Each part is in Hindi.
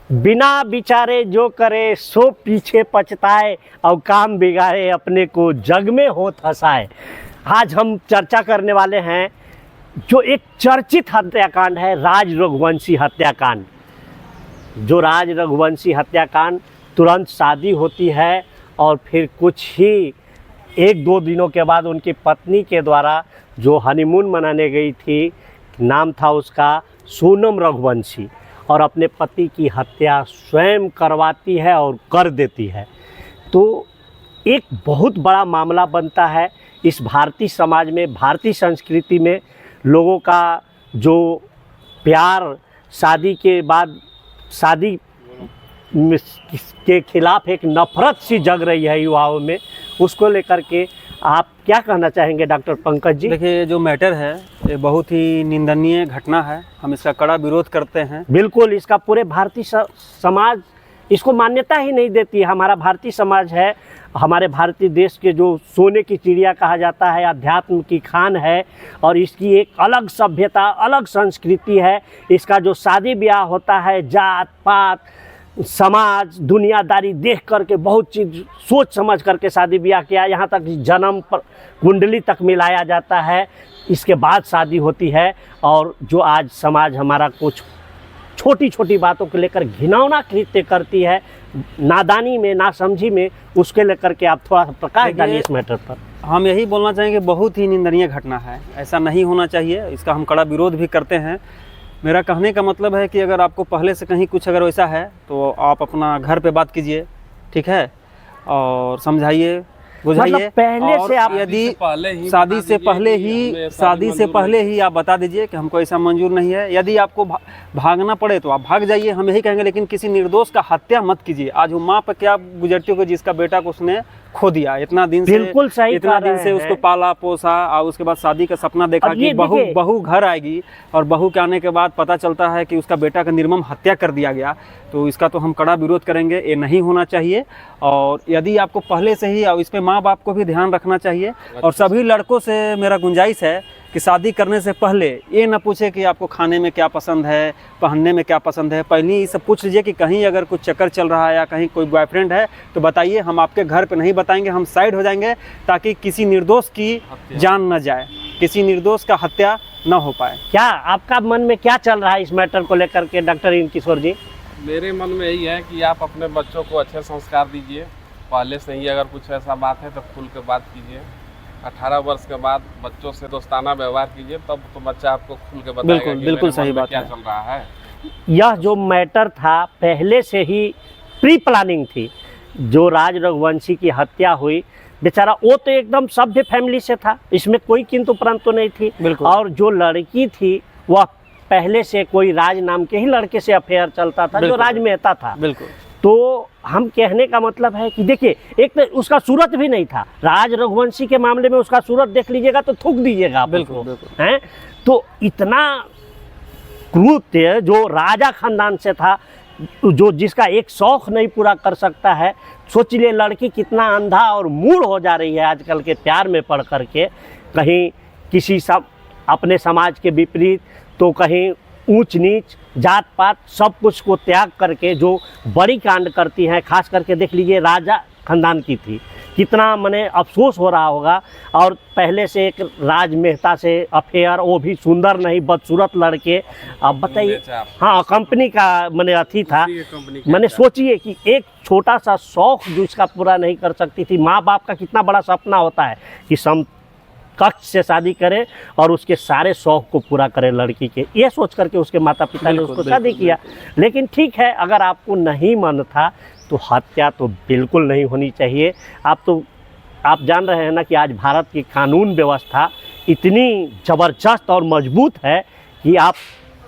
बिना विचारे जो करे सो पीछे पछताए, और काम बिगाड़े अपने को जग में होत हंसाए। आज हम चर्चा करने वाले हैं जो एक चर्चित हत्याकांड है, राज रघुवंशी हत्याकांड। जो राज रघुवंशी हत्याकांड, तुरंत शादी होती है और फिर कुछ ही 1-2 दिनों के बाद उनकी पत्नी के द्वारा जो हनीमून मनाने गई थी, नाम था उसका सोनम रघुवंशी, और अपने पति की हत्या स्वयं करवाती है और कर देती है। तो एक बहुत बड़ा मामला बनता है इस भारतीय समाज में, भारतीय संस्कृति में। लोगों का जो प्यार शादी के बाद, शादी के खिलाफ एक नफरत सी जग रही है युवाओं में, उसको लेकर के आप क्या कहना चाहेंगे डॉक्टर पंकज जी? देखिए, जो मैटर है ये बहुत ही निंदनीय घटना है, हम इसका कड़ा विरोध करते हैं। बिल्कुल, इसका पूरे भारतीय समाज इसको मान्यता ही नहीं देती। हमारा भारतीय समाज है, हमारे भारतीय देश के जो सोने की चिड़िया कहा जाता है, अध्यात्म की खान है, और इसकी एक अलग सभ्यता, अलग संस्कृति है। इसका जो शादी ब्याह होता है, जात पात, समाज, दुनियादारी देख करके बहुत चीज़ सोच समझ करके शादी ब्याह किया, यहाँ तक जन्म पर कुंडली तक मिलाया जाता है, इसके बाद शादी होती है। और जो आज समाज हमारा कुछ छोटी छोटी बातों को लेकर घिनौना कृत्य करती है, नादानी में, नासमझी में, उसके लेकर के आप थोड़ा प्रकाश डालिए इस मैटर पर। हम यही बोलना चाहेंगे, बहुत ही निंदनीय घटना है, ऐसा नहीं होना चाहिए, इसका हम कड़ा विरोध भी करते हैं। मेरा कहने का मतलब है कि अगर आपको पहले से कहीं कुछ अगर वैसा है तो आप अपना घर पे बात कीजिए, ठीक है, और समझाइए, बुझाइए। मतलब पहले से आप यदि शादी से पहले ही आप बता दीजिए कि हमको ऐसा मंजूर नहीं है। यदि आपको भागना पड़े तो आप भाग जाइए, हम यही कहेंगे, लेकिन किसी निर्दोष का हत्या मत कीजिए। आज वो माँ पर क्या गुजरती होगी जिसका बेटा को उसने खो दिया, इतना दिन से, बिल्कुल सही, इतना दिन से उसको पाला पोसा, और उसके बाद शादी का सपना देखा कि बहू घर आएगी, और बहू के आने के बाद पता चलता है कि उसका बेटा का निर्मम हत्या कर दिया गया। तो इसका तो हम कड़ा विरोध करेंगे, ये नहीं होना चाहिए। और यदि आपको पहले से ही, और इस पर माँ बाप को भी ध्यान रखना चाहिए। और सभी लड़कों से मेरा गुंजाइश है कि शादी करने से पहले ये ना पूछे कि आपको खाने में क्या पसंद है, पहनने में क्या पसंद है। पहले ही सब पूछ लीजिए कि कहीं अगर कुछ चक्कर चल रहा है या कहीं कोई बॉयफ्रेंड है तो बताइए, हम आपके घर पे नहीं बताएंगे, हम साइड हो जाएंगे, ताकि किसी निर्दोष की जान न जाए, किसी निर्दोष का हत्या न हो पाए। क्या आपका मन में क्या चल रहा है इस मैटर को लेकर के डॉक्टर इंकिशोर जी? मेरे मन में यही है कि आप अपने बच्चों को अच्छे संस्कार दीजिए, पहले से ही अगर कुछ ऐसा बात है तो खुल के बात कीजिए। 18 वर्ष के बाद बच्चों से दोस्ताना व्यवहार कीजिए, तब तो बच्चा आपको खुल के बताएगा कि बिल्कुल सही बात क्या है। चल रहा है। यह जो मैटर था पहले से ही प्री प्लानिंग थी। जो राज रघुवंशी की हत्या हुई, बेचारा वो तो एकदम सभ्य फैमिली से था, इसमें कोई किंतु परंतु नहीं थी। और जो लड़की थी वह पहले से कोई राज नाम के ही लड़के से अफेयर चलता था, जो राज मेहता था। बिल्कुल। तो हम कहने का मतलब है कि देखिए, एक तो उसका सूरत भी नहीं था। राज रघुवंशी के मामले में उसका सूरत देख लीजिएगा तो थूक दीजिएगा आप। बिल्कुल हैं। तो इतना कृत्य जो राजा खानदान से था, जो जिसका एक शौक नहीं पूरा कर सकता है, सोच लिए लड़की कितना अंधा और मूढ़ हो जा रही है आजकल के प्यार में पड़ करके, कहीं किसी अपने समाज के विपरीत, तो कहीं ऊंच नीच, जात पात, सब कुछ को त्याग करके जो बड़ी कांड करती हैं। खास करके देख लीजिए, राजा खानदान की थी, कितना मने अफसोस हो रहा होगा। और पहले से एक राज मेहता से अफेयर, वो भी सुंदर नहीं, बदसूरत लड़के। अब बताइए, हाँ, कंपनी का मने अथी था। मैंने सोचिए कि एक छोटा सा शौक जो इसका पूरा नहीं कर सकती थी। माँ बाप का कितना बड़ा सपना होता है कि कक्ष से शादी करे और उसके सारे शौक को पूरा करे लड़की के, ये सोच करके उसके माता पिता ने उसको शादी किया। लेकिन ठीक है, अगर आपको नहीं मन था तो हत्या तो बिल्कुल नहीं होनी चाहिए। आप जान रहे हैं ना कि आज भारत की कानून व्यवस्था इतनी ज़बरदस्त और मजबूत है कि आप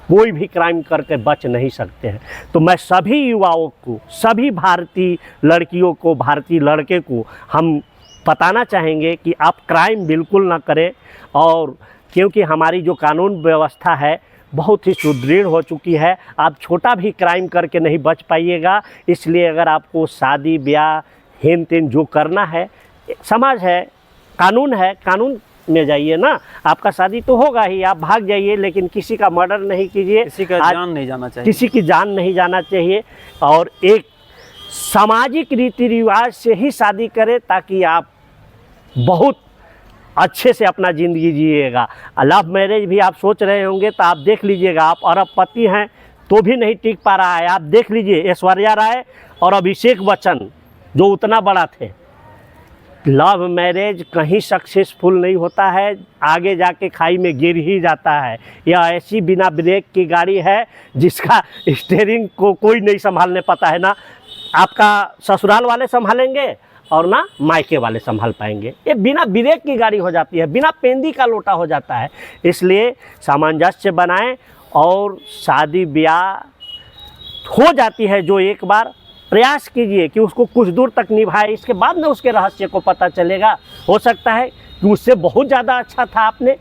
कोई भी क्राइम करके बच नहीं सकते हैं। तो मैं सभी युवाओं को, सभी भारतीय लड़कियों को, भारतीय लड़के को हम बताना चाहेंगे कि आप क्राइम बिल्कुल ना करें। और क्योंकि हमारी जो कानून व्यवस्था है बहुत ही सुदृढ़ हो चुकी है, आप छोटा भी क्राइम करके नहीं बच पाइएगा। इसलिए अगर आपको शादी ब्याह हेन तेन जो करना है, समाज है, कानून में जाइए ना, आपका शादी तो होगा ही, आप भाग जाइए, लेकिन किसी का मर्डर नहीं कीजिए, किसी का आज जान नहीं जाना चाहिए। किसी की जान नहीं जाना चाहिए। और एक सामाजिक रीति रिवाज से ही शादी करें, ताकि आप बहुत अच्छे से अपना ज़िंदगी जिएगा। लव मैरिज भी आप सोच रहे होंगे तो आप देख लीजिएगा, आप अरबपति हैं तो भी नहीं टिक पा रहा है। आप देख लीजिए ऐश्वर्या राय और अभिषेक बच्चन जो उतना बड़ा थे। लव मैरिज कहीं सक्सेसफुल नहीं होता है, आगे जाके खाई में गिर ही जाता है। यह ऐसी बिना ब्रेक की गाड़ी है जिसका स्टीयरिंग को कोई नहीं संभालने पाता है, ना आपका ससुराल वाले संभालेंगे और ना मायके वाले संभाल पाएंगे। ये बिना ब्रेक की गाड़ी हो जाती है, बिना पेंदी का लोटा हो जाता है। इसलिए सामंजस्य बनाएं और शादी ब्याह हो जाती है जो एक बार, प्रयास कीजिए कि उसको कुछ दूर तक निभाए, इसके बाद में उसके रहस्य को पता चलेगा। हो सकता है कि उससे बहुत ज़्यादा अच्छा था, आपने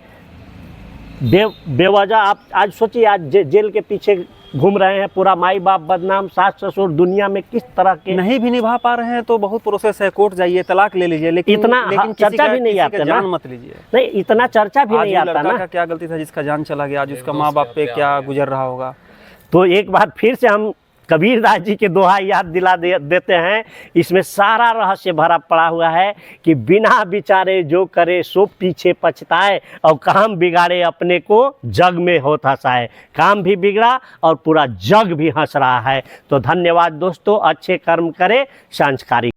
बेवजह आप आज सोचिए, आज जेल के पीछे घूम रहे हैं, पूरा माई बाप बदनाम, सास ससुर, दुनिया में किस तरह के नहीं भी निभा पा रहे हैं तो बहुत प्रोसेस है, कोर्ट जाइए, तलाक ले लीजिए, लेकिन इतना चर्चा भी नहीं आता ना, जान मत लीजिए। नहीं इतना चर्चा भी नहीं आता ना। का क्या गलती था जिसका जान चला गया, आज उसका माँ बाप पे क्या गुजर रहा होगा। तो एक बार फिर से हम कबीरदास जी के दोहा याद दिला देते हैं। इसमें सारा रहस्य भरा पड़ा हुआ है कि बिना विचारे जो करे सो पीछे पछताए, और काम बिगाड़े अपने को जग में होत हंसाए। काम भी बिगड़ा और पूरा जग भी हंस रहा है। तो धन्यवाद दोस्तों, अच्छे कर्म करें, संस्कारी